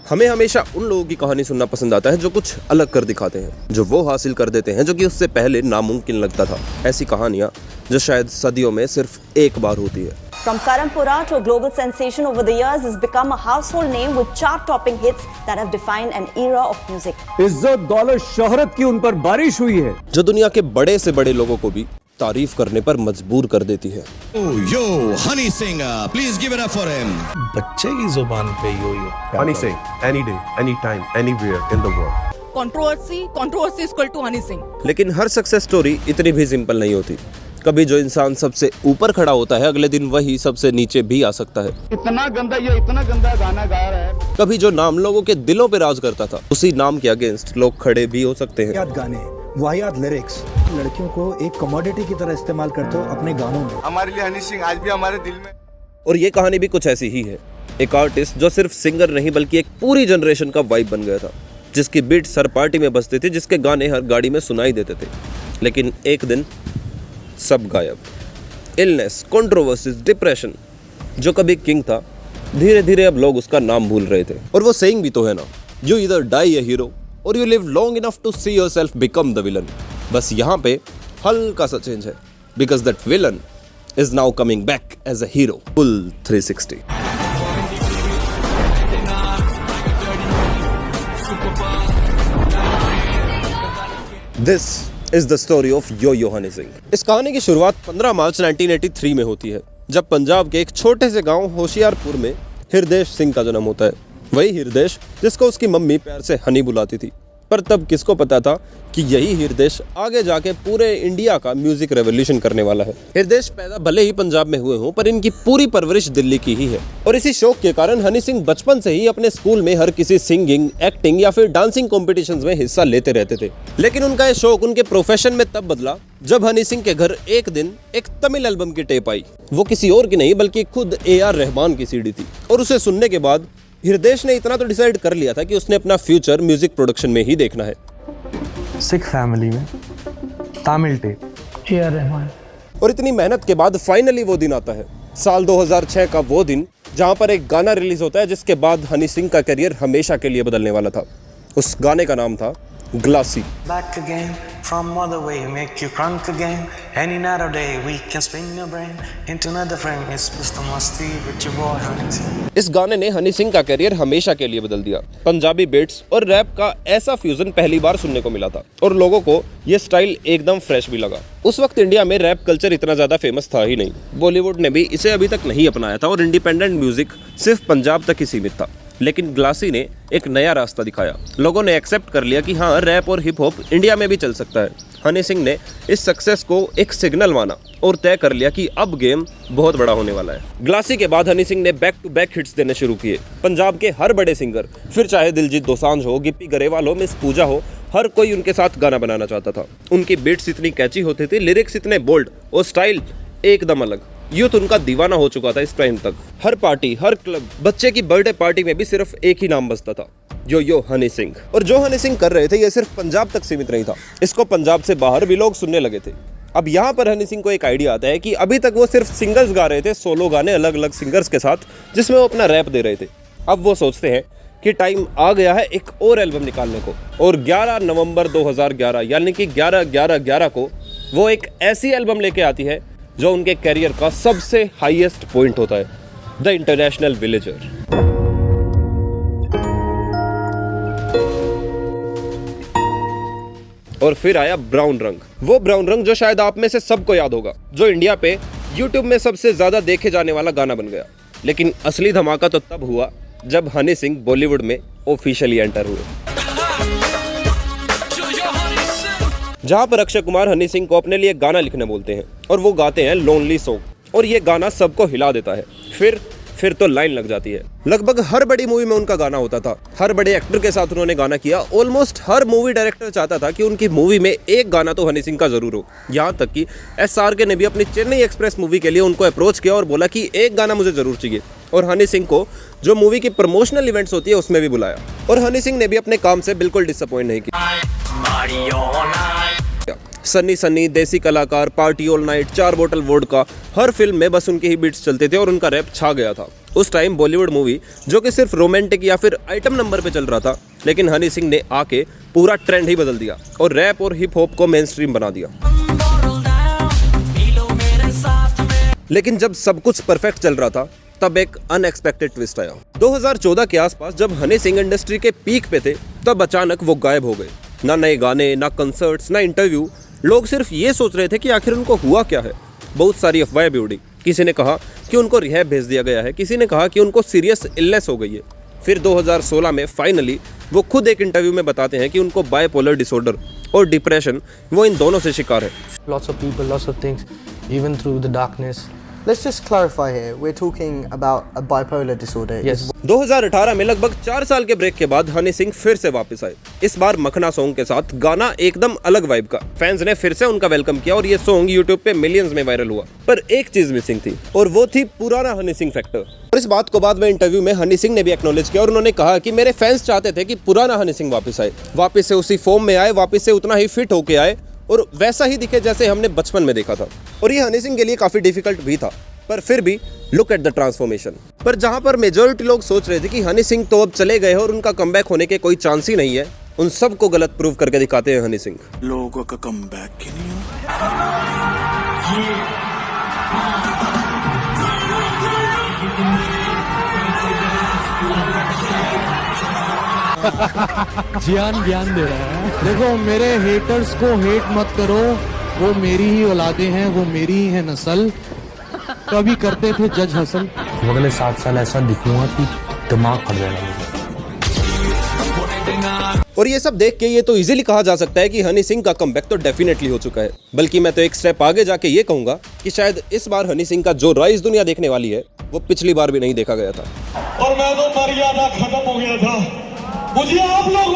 हमें हमेशा उन लोगों की कहानी सुनना पसंद आता है जो कुछ अलग कर दिखाते हैं, जो वो हासिल कर देते हैं जो कि उससे पहले नामुमकिन लगता था। ऐसी कहानियाँ जो शायद सदियों में सिर्फ एक बार होती है। From Karampura to a global sensation over the years, has become a household name with chart-topping hits that have defined an era of music. इज्जत दौलत शोहरत की उन पर बारिश हुई है, जो दुनिया के बड़े से बड़े लोगों को भी तारीफ करने पर मजबूर कर देती है। Yo, Honey Singh, please give it up for him. बच्चे की जुबान पे यो Honey Singh, any day, anytime, anywhere in the world. Controversy is equal to Honey Singh. लेकिन हर सक्सेस स्टोरी इतनी भी सिंपल नहीं होती। कभी जो इंसान सबसे ऊपर खड़ा होता है अगले दिन वही सबसे नीचे भी आ सकता है। इतना गंदा गाना गा रहा है। कभी जो नाम लोगों के दिलों पे राज करता था उसी नाम के अगेंस्ट लोग खड़े भी हो सकते हैं। वाहियात गाने, वाहियात लिरिक्स, लड़कियों को एक कमोडिटी की तरह इस्तेमाल करते हो अपने गानों में। हमारे लिए हनी सिंह आज भी हमारे दिल में। और ये कहानी भी कुछ ऐसी ही है। एक आर्टिस्ट जो सिर्फ सिंगर नहीं बल्कि एक पूरी जनरेशन का वाइब बन गया था, जिसकी बीट्स हर पार्टी में बजते थे, जिसके गाने हर गाड़ी में सुनाई देते थे। लेकिन एक दिन सब गायब। Illness, controversies, depression. जो कभी किंग था धीरे धीरे अब लोग उसका नाम भूल रहे थे। और वो सेइंग भी तो है ना, you either die a hero और you live long enough to see yourself become the villain. बस यहाँ पे हल्का सा चेंज है, because that villain is now coming back as a hero. Full 360। This is the story of Yo Honey Singh. इस कहानी की शुरुआत 15 मार्च 1983 में होती है, जब पंजाब के एक छोटे से गांव होशियारपुर में हृदेश सिंह का जन्म होता है। वही हृदेश जिसको उसकी मम्मी प्यार से हनी बुलाती थी। पर तब किसको पता था कि यही हृदेश आगे जाके पूरे इंडिया का म्यूजिक रेवोल्यूशन करने वाला है। हृदेश पैदा भले ही पंजाब में हुए हों, पर इनकी पूरी परवरिश दिल्ली की ही है। और इसी शौक के कारण हनी सिंह बचपन से ही अपने स्कूल में हर किसी सिंगिंग, एक्टिंग या फिर डांसिंग कॉम्पिटिशन्स में हिस्सा लेते रहते थे। लेकिन उनका ये शौक उनके प्रोफेशन में तब बदला जब हनी सिंह के घर एक दिन एक तमिल एल्बम की टेप आई। वो किसी और की नहीं बल्कि खुद AR रहमान की CD थी। और उसे सुनने के बाद हृदेश ने इतना तो डिसाइड कर लिया था कि उसने अपना फ्यूचर म्यूजिक प्रोडक्शन में ही देखना है। सिख फैमिली में तमिल टेप, AR रहमान। और इतनी मेहनत के बाद फाइनली वो दिन आता है, साल 2006 का वो दिन, जहां पर एक गाना रिलीज होता है जिसके बाद हनी सिंह का करियर हमेशा के लिए बदलने वाला था। उस गाने का नाम था glassy. Back again from other way, make you crunk again. Any night or day, we can spin your brain into another frame. It's Mr. Musty with your boy Honey Singh. इस गाने ने हनी सिंह का करियर हमेशा के लिए बदल दिया। Punjabi beats और रैप का ऐसा फ्यूजन पहली बार सुनने को मिला था और लोगों को ये स्टाइल एकदम फ्रेश भी लगा। उस वक्त इंडिया में रैप कल्चर इतना ज्यादा फेमस था ही नहीं। बॉलीवुड ने भी इसे अभी तक नहीं अपनाया था और इंडिपेंडेंट म्यूजिक सिर्फ पंजाब तक ही सीमित था। लेकिन ग्लासी ने एक नया रास्ता दिखाया। लोगों ने एक्सेप्ट कर लिया कि हाँ, रैप और हिप हॉप इंडिया में भी चल सकता है। हनी सिंह ने इस सक्सेस को एक सिग्नल माना और तय कर लिया कि अब गेम बहुत बड़ा होने वाला है। ग्लासी के बाद हनी सिंह ने बैक टू बैक हिट्स देने शुरू किए। पंजाब के हर बड़े सिंगर, फिर चाहे दिलजीत दोसांझ हो, गिप्पी गरेवाल हो, मिस पूजा हो, हर कोई उनके साथ गाना बनाना चाहता था। उनकी बीट्स इतनी कैची होती थी, लिरिक्स इतने बोल्ड और स्टाइल एकदम अलग। यूथ उनका दीवाना हो चुका था इस टाइम तक। हर पार्टी, हर क्लब, बच्चे की बर्थडे पार्टी में भी सिर्फ एक ही नाम बजता था, यो हनी सिंह। और जो हनी सिंह कर रहे थे ये सिर्फ पंजाब तक सीमित नहीं था, इसको पंजाब से बाहर भी लोग सुनने लगे थे। अब यहाँ पर हनी सिंह को एक आइडिया आता है कि अभी तक वो सिर्फ सिंगल्स गा रहे थे, सोलो गाने अलग अलग सिंगर्स के साथ, जिसमें वो अपना रैप दे रहे थे। अब वो सोचते हैं कि टाइम आ गया है एक और एल्बम निकालने को। और 11 नवंबर 2011 यानी कि 11/11/11 को वो एक ऐसी एल्बम लेके आती है जो उनके कैरियर का सबसे हाईएस्ट पॉइंट होता है, द इंटरनेशनल विलेजर। और फिर आया ब्राउन रंग, वो ब्राउन रंग जो शायद आप में से सबको याद होगा, जो इंडिया पे YouTube में सबसे ज्यादा देखे जाने वाला गाना बन गया। लेकिन असली धमाका तो तब हुआ जब हनी सिंह बॉलीवुड में ऑफिशियली एंटर हुए, जहां पर अक्षय कुमार हनी सिंह को अपने लिए गाना लिखने बोलते हैं और वो गाते हैं लोनली सॉन्ग। और ये गाना सबको हिला देता है। फिर तो लाइन लग जाती है। लगभग हर बड़ी मूवी में उनका गाना होता था। हर बड़े एक्टर के साथ उन्होंने गाना किया। ऑलमोस्ट हर मूवी डायरेक्टर चाहता था कि उनकी मूवी में एक गाना तो हनी सिंह का जरूर हो। यहाँ तक कि SRK ने भी अपनी चेन्नई एक्सप्रेस मूवी के लिए उनको अप्रोच किया और बोला कि एक गाना मुझे जरूर चाहिए। और हनी सिंह को जो मूवी की प्रमोशनल इवेंट्स होती है उसमें भी बुलाया। और हनी सिंह ने भी अपने काम से बिल्कुल डिसअपॉइंट नहीं किया। सन्नी, देसी कलाकार, पार्टी ऑल नाइट, 4 बोतल वोडका, हर फिल्म में बस उनके ही बीट्स चलते थे और उनका रैप छा गया था। उस टाइम बॉलीवुड मूवी जो कि सिर्फ रोमांटिक या फिर आइटम नंबर पे चल रहा था, लेकिन हनी सिंह ने आके पूरा ट्रेंड ही बदल दिया और रैप और हिप हॉप को मेन स्ट्रीम बना दिया। लेकिन जब सब कुछ परफेक्ट चल रहा था तब एक अनएक्सपेक्टेड ट्विस्ट आया। 2014 के आसपास जब हनी सिंह इंडस्ट्री के पीक पे थे तब अचानक वो गायब हो गए। ना नए गाने, ना कंसर्ट्स, ना इंटरव्यू। लोग सिर्फ ये सोच रहे थे कि आखिर उनको हुआ क्या है। बहुत सारी अफवाहें भी उड़ी। किसी ने कहा कि उनको रिहैब भेज दिया गया है, किसी ने कहा कि उनको सीरियस इलनेस हो गई है। फिर 2016 में फाइनली वो खुद एक इंटरव्यू में बताते हैं कि उनको बाइपोलर डिसऑर्डर और डिप्रेशन, वो इन दोनों से शिकार है। Lots of people, lots of things, even through the darkness. Let's just clarify here. We're talking about a bipolar disorder. Yes. 2018 में लगभग 4 साल के ब्रेक के बाद हनी सिंह फिर से वापस आए। इस बार मखना सॉन्ग के साथ, गाना एकदम अलग वाइब का। फैंस ने फिर से उनका वेलकम किया और ये सॉन्ग यूट्यूब पे मिलियंस में वायरल हुआ। पर एक चीज मिसिंग थी और वो थी पुराना हनी सिंह फैक्टर। और इस बात को बाद में इंटरव्यू में हनी सिंह ने भी एक्नॉलेज किया और उन्होंने कहा कि मेरे फैंस चाहते थे कि पुराना हनी सिंह वापस आए, वापस से उसी फॉर्म में आए, वापस से उतना ही फिट होके आए और वैसा ही दिखे जैसे हमने बचपन में देखा था। और ये हनी सिंह के लिए काफी डिफिकल्ट भी था, पर फिर भी लुक एट द ट्रांसफॉर्मेशन। पर जहां पर मेजॉरिटी लोग सोच रहे थे कि हनी सिंह तो अब चले गए और उनका कमबैक होने के कोई चांस ही नहीं है, उन सबको गलत प्रूव करके दिखाते हैं हनी सिंह। लोगों का कमबैक ही नहीं ज्ञान दे रहा है। देखो, मेरे हेटर्स को हेट मत करो, वो मेरी ही औलादे हैं, वो मेरी ही है नस्ल। कभी करते थे जज हसल। अगले 7 साल ऐसा दिखूंगा कि दिमाग फट जाएगा। और ये सब देख के ये तो इजीली कहा जा सकता है कि हनी सिंह का कमबैक तो डेफिनेटली हो चुका है। बल्कि मैं तो एक स्टेप आगे जाके ये कहूंगा कि शायद इस बार हनी सिंह का जो राइज दुनिया देखने वाली है वो पिछली बार भी नहीं देखा गया था। और मैं तो मर गया था, खत्म हो गया था। मुझे आप लोग